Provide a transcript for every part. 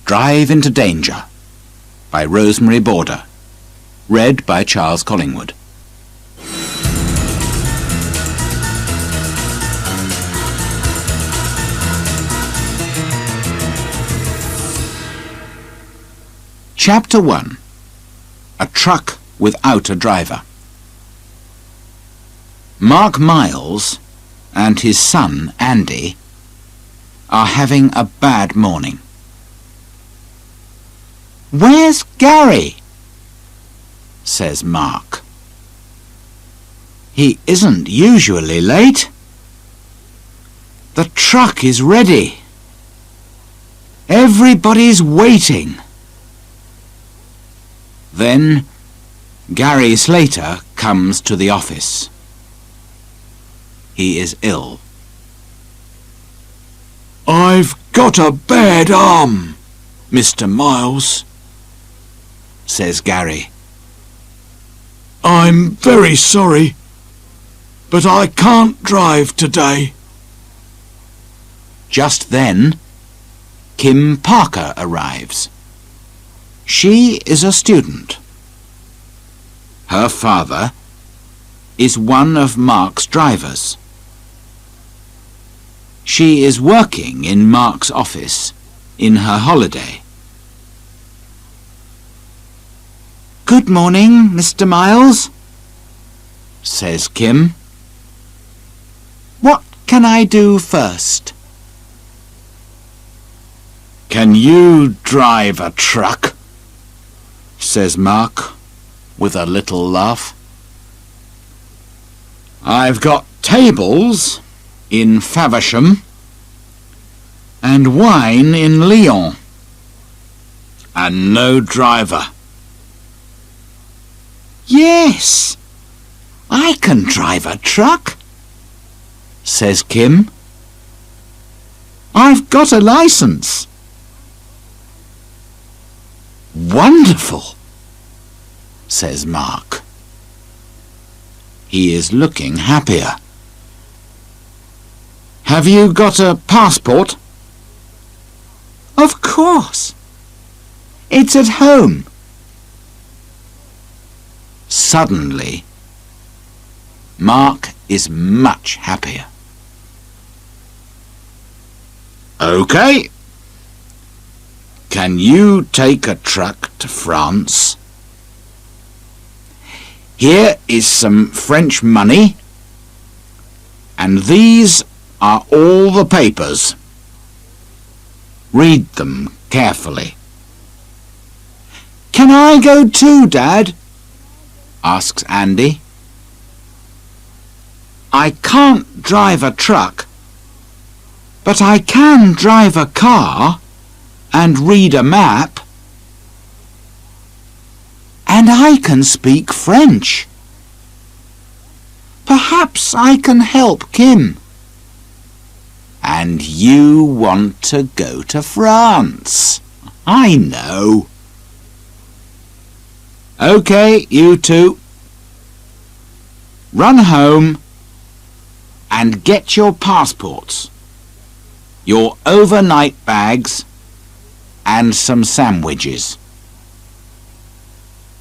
Drive into Danger by Rosemary Border. Read by Charles Collingwood. Chapter 1. A Truck Without a Driver. Mark Miles and his son Andy are having a bad morning. "Where's Gary?" says Mark. "He isn't usually late. The truck is ready. Everybody's waiting." Then Gary Slater comes to the office. He is ill. "I've got a bad arm, Mr. Miles," says Gary. "I'm very sorry, but I can't drive today." Just then, Kim Parker arrives. She is a student. Her father is one of Mark's drivers. She is working in Mark's office in her holiday. "Good morning, Mr. Miles," says Kim. "What can I do first?" "Can you drive a truck?" says Mark with a little laugh. "I've got tables in Faversham and wine in Lyon, and no driver." "Yes, I can drive a truck," says Kim. "I've got a license." "Wonderful," says Mark. He is looking happier. "Have you got a passport?" "Of course. It's at home." Suddenly, Mark is much happier. "Okay. Can you take a truck to France? Here is some French money, and these are all the papers. Read them carefully." "Can I go too, Dad?" asks Andy. "I can't drive a truck, but I can drive a car and read a map. And I can speak French. Perhaps I can help Kim." "And you want to go to France? I know." "Okay, you two. Run home and get your passports, your overnight bags, and some sandwiches.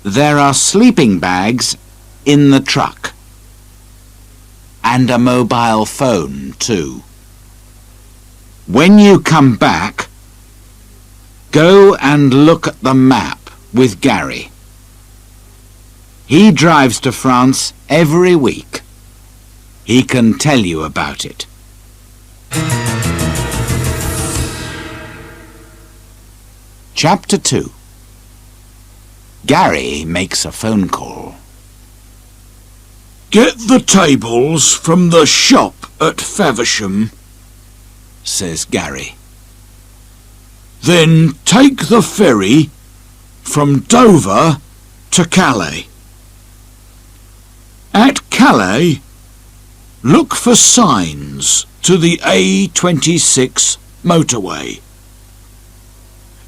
There are sleeping bags in the truck, and a mobile phone too. When you come back, go and look at the map with Gary. He drives to France every week. He can tell you about it." Chapter 2. Gary makes a phone call. "Get the tables from the shop at Faversham," says Gary. "Then take the ferry from Dover to Calais. At Calais, look for signs to the A26 motorway.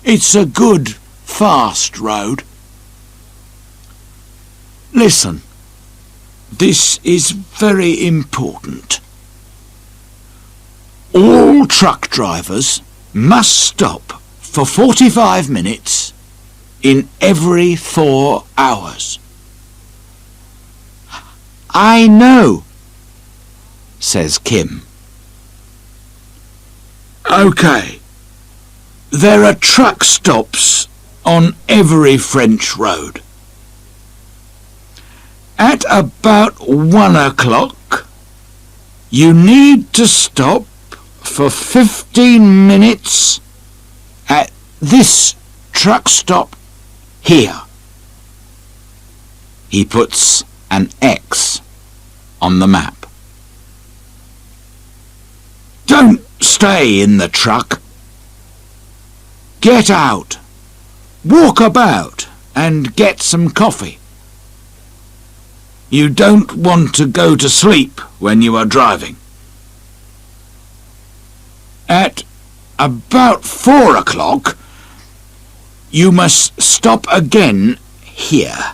It's a good, fast road. Listen, this is very important. All truck drivers must stop for 45 minutes in every 4 hours. I know, says Kim. OK. There are truck stops on every French road. At about 1 o'clock, you need to stop for 15 minutes at this truck stop here. He puts an X on the map. Don't stay in the truck. Get out, walk about and get some coffee. You don't want to go to sleep when you are driving. At about 4 o'clock, you must stop again here,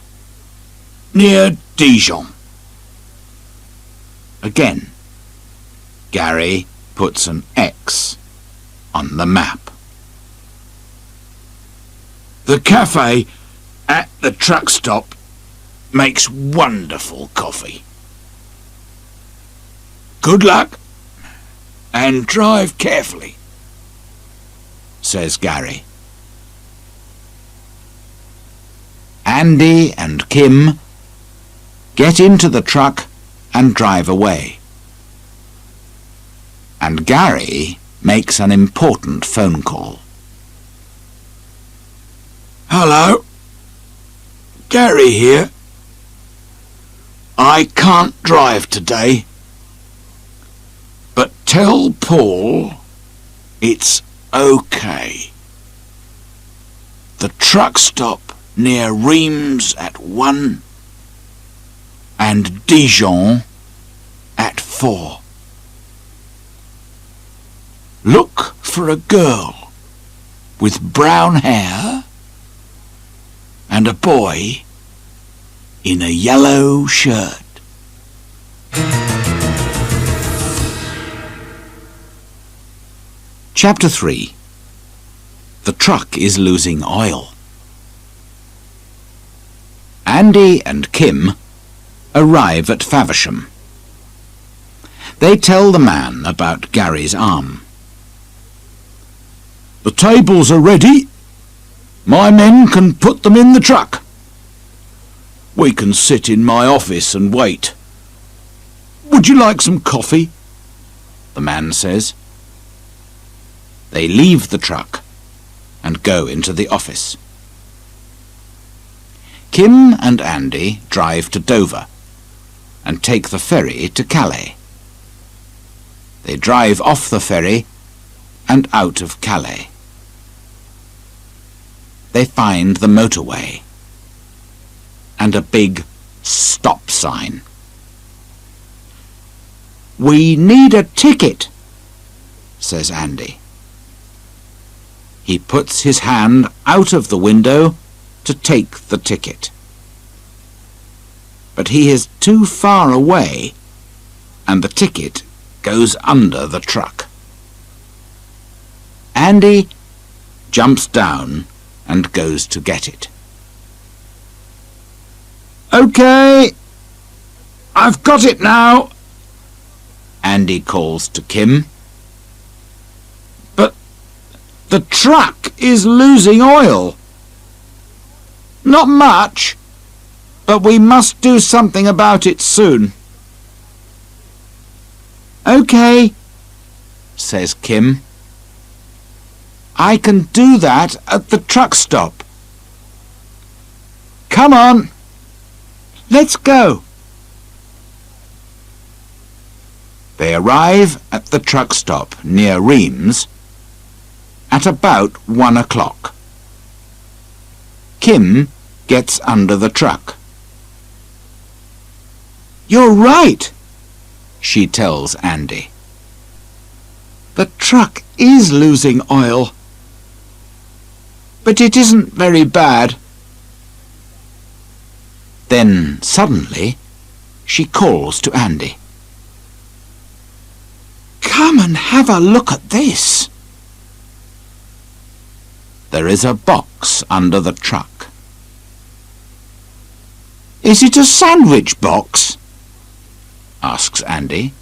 near Dijon. Again, Gary puts an X on the map. The cafe at the truck stop makes wonderful coffee. Good luck and drive carefully, says Gary. Andy and Kim get into the truck and drive away. And Gary makes an important phone call. Hello, Gary here. I can't drive today, but tell Paul it's OK. The truck stop near Reims at 1 and Dijon at 4. Look for a girl with brown hair and a boy in a yellow shirt. Chapter 3. The truck is losing oil. Andy and Kim arrive at Faversham. They tell the man about Gary's arm. The tables are ready. My men can put them in the truck. We can sit in my office and wait. Would you like some coffee? The man says. They leave the truck and go into the office. Kim and Andy drive to Dover and take the ferry to Calais. They drive off the ferry and out of Calais. They find the motorway and a big stop sign. We need a ticket, says Andy. He puts his hand out of the window to take the ticket. But he is too far away and the ticket goes under the truck. Andy jumps down and goes to get it. OK, I've got it now, Andy calls to Kim. But the truck is losing oil. Not much, but we must do something about it soon. OK, says Kim. I can do that at the truck stop. Come on, let's go. They arrive at the truck stop near Reims at about 1 o'clock. Kim gets under the truck. You're right, she tells Andy. The truck is losing oil, but it isn't very bad. Then suddenly she calls to Andy. Come and have a look at this. there is a box under the truck. Is it a sandwich box? Asks Andy.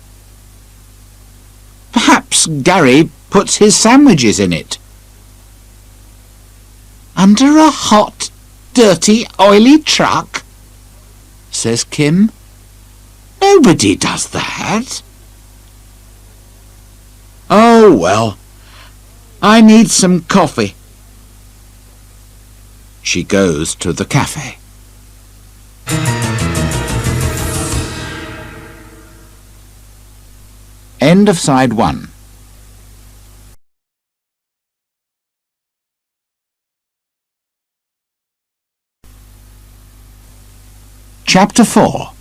Perhaps Gary puts his sandwiches in it. Under a hot, dirty, oily truck? Says Kim. Nobody does that. Oh, well, I need some coffee. She goes to the cafe. End of side 1. Chapter 4.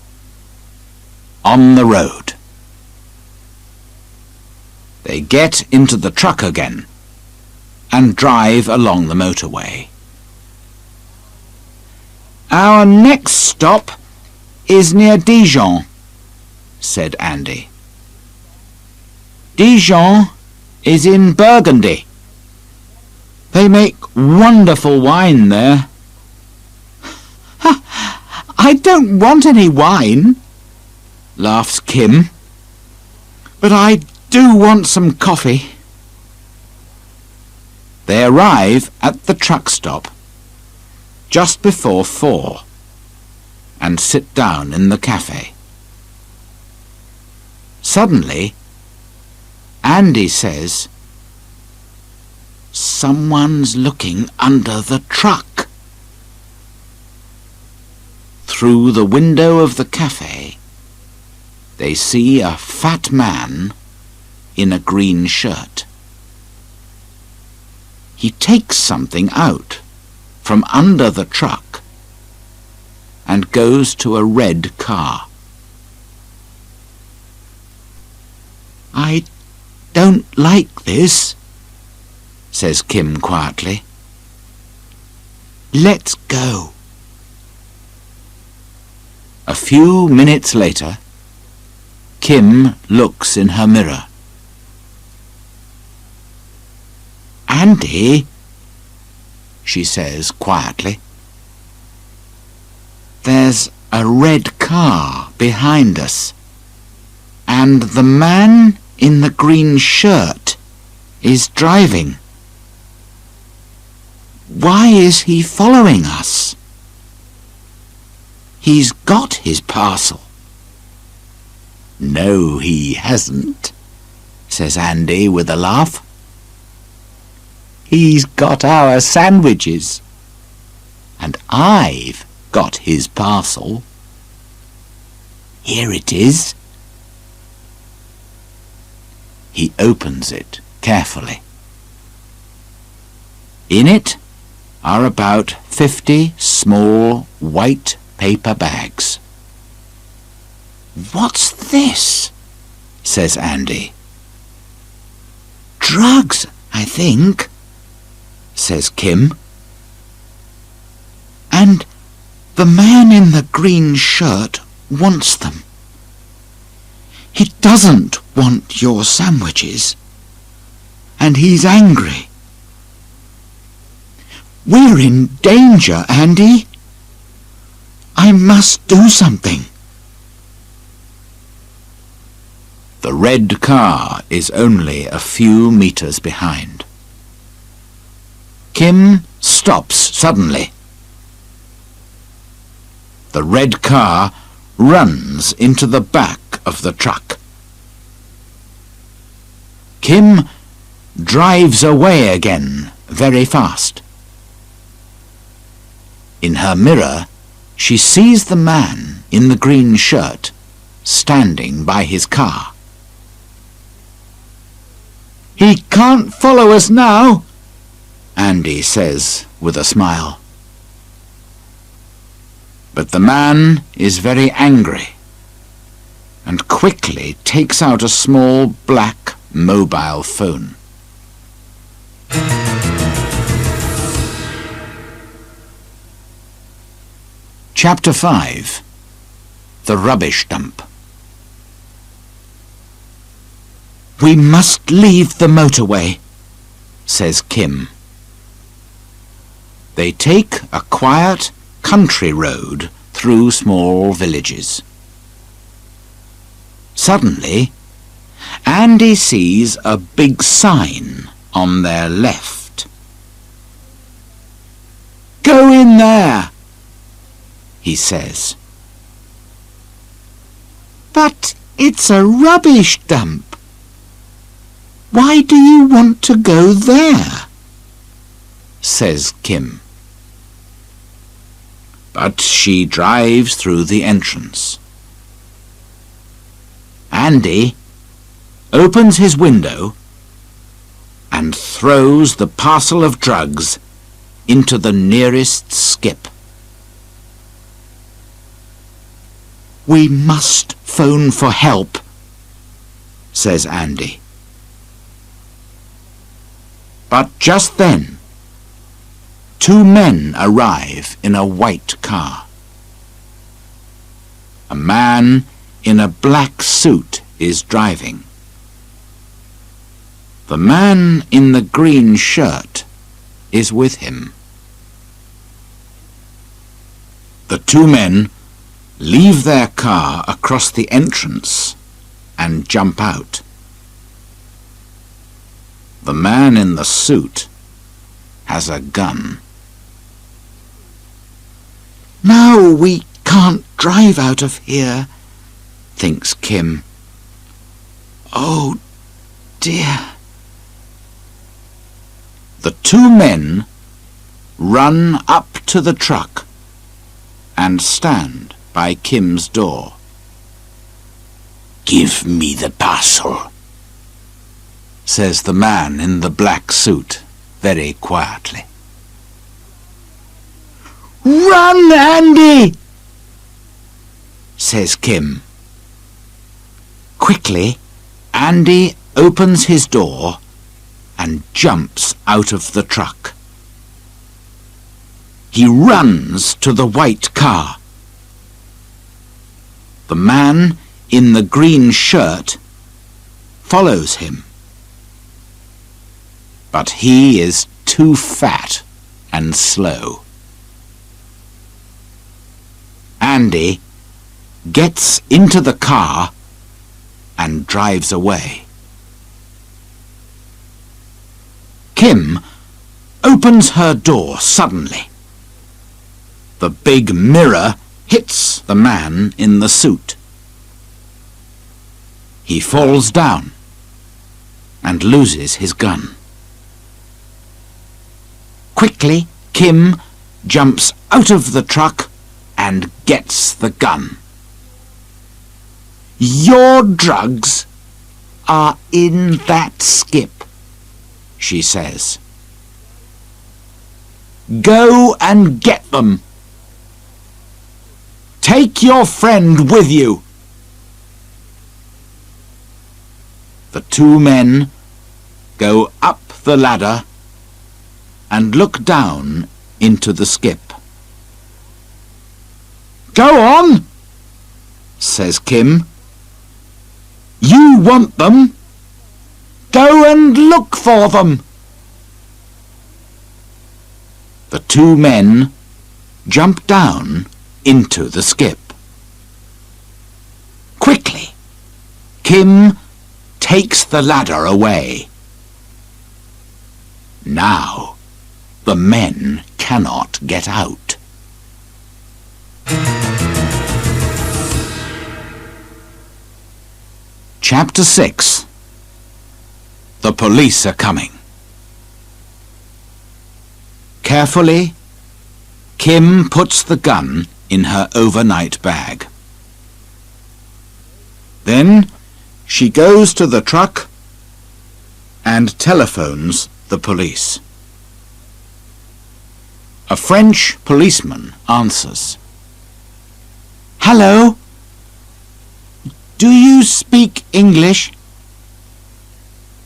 On the road. They get into the truck again and drive along the motorway. Our next stop is near Dijon, said Andy. Dijon is in Burgundy. They make wonderful wine there. I don't want any wine, laughs Kim, but I do want some coffee. They arrive at the truck stop just before 4 and sit down in the cafe. Suddenly, Andy says, "Someone's looking under the truck." Through the window of the cafe, they see a fat man in a green shirt. He takes something out from under the truck and goes to a red car. "I don't like this," says Kim quietly. "Let's go." A few minutes later, Kim looks in her mirror. "Andy," she says quietly, "there's a red car behind us, and the man in the green shirt is driving. Why is he following us? He's got his parcel." "No, he hasn't," says Andy with a laugh. "He's got our sandwiches." "And I've got his parcel. Here it is." He opens it carefully. In it are about 50 small white paper bags. "What's this?" says Andy. "Drugs, I think," says Kim. "And the man in the green shirt wants them. He doesn't want your sandwiches, and he's angry. We're in danger, Andy. I must do something." The red car is only a few meters behind. Kim stops suddenly. The red car runs into the back of the truck. Kim drives away again very fast. In her mirror, she sees the man in the green shirt standing by his car. "He can't follow us now," Andy says with a smile. But the man is very angry and quickly takes out a small black mobile phone. Chapter 5. The Rubbish Dump. "We must leave the motorway," says Kim. They take a quiet country road through small villages. Suddenly, Andy sees a big sign on their left. "Go in there," he says. "But it's a rubbish dump. Why do you want to go there?" says Kim. But she drives through the entrance. Andy opens his window and throws the parcel of drugs into the nearest skip. "We must phone for help," says Andy. But just then, two men arrive in a white car. A man in a black suit is driving. The man in the green shirt is with him. The two men leave their car across the entrance and jump out. The man in the suit has a gun. "Now we can't drive out of here," thinks Kim. "Oh dear." The two men run up to the truck and stand by Kim's door. "Give me the parcel," says the man in the black suit very quietly. "Run, Andy!" says Kim. Quickly, Andy opens his door and jumps out of the truck. He runs to the white car. The man in the green shirt follows him. But he is too fat and slow. Andy gets into the car and drives away. Kim opens her door suddenly. The big mirror hits the man in the suit. He falls down and loses his gun. Quickly, Kim jumps out of the truck and gets the gun. "Your drugs are in that skip," she says. "Go and get them. Take your friend with you." The two men go up the ladder and look down into the skip. "Go on," says Kim. "You want them. Go and look for them." The two men jump down into the skip. Quickly, Kim takes the ladder away. Now, the men cannot get out. Chapter 6. The police are coming. Carefully, Kim puts the gun in her overnight bag. Then she goes to the truck and telephones the police. A French policeman answers. "Hello? Do you speak English?"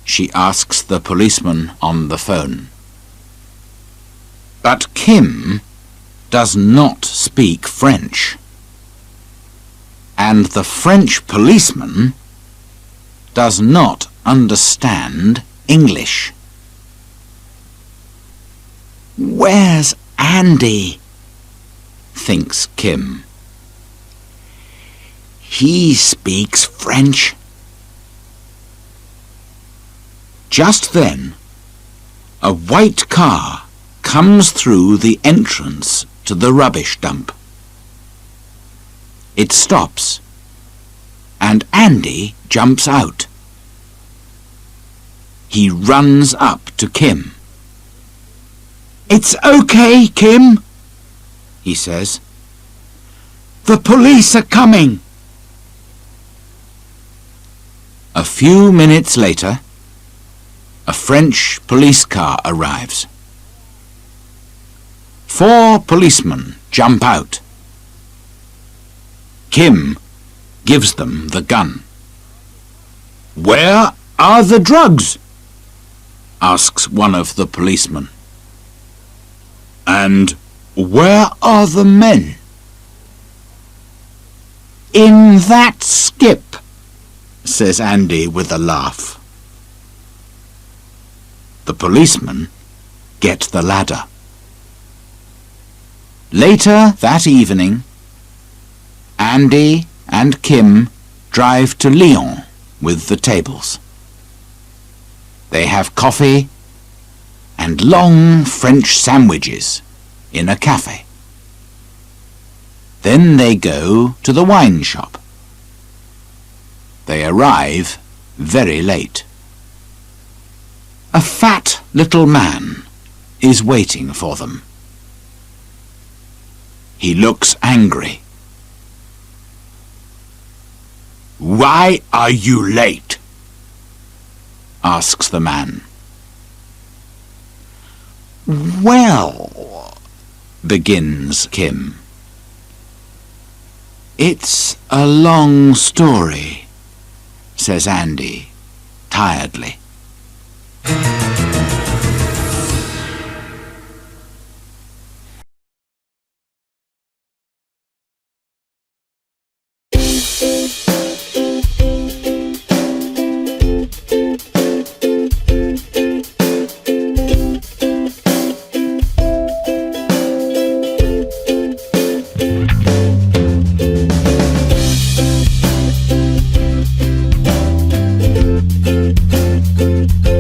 she asks the policeman on the phone. But Kim does not speak French, and the French policeman does not understand English. "Where's Andy, thinks Kim. He speaks French. Just then, a white car comes through the entrance to the rubbish dump. It stops, and Andy jumps out. He runs up to Kim. "It's okay, Kim," he says. "The police are coming." A few minutes later, a French police car arrives. 4 policemen jump out. Kim gives them the gun. "Where are the drugs?" asks one of the policemen. "And where are the men?" "In that skip," says Andy with a laugh. The policemen get the ladder. Later that evening, Andy and Kim drive to Lyon with the tables. They have coffee and long French sandwiches in a cafe. Then they go to the wine shop. They arrive very late. A fat little man is waiting for them. He looks angry. "Why are you late?" asks the man. "Well," begins Kim. "It's a long story," says Andy, tiredly.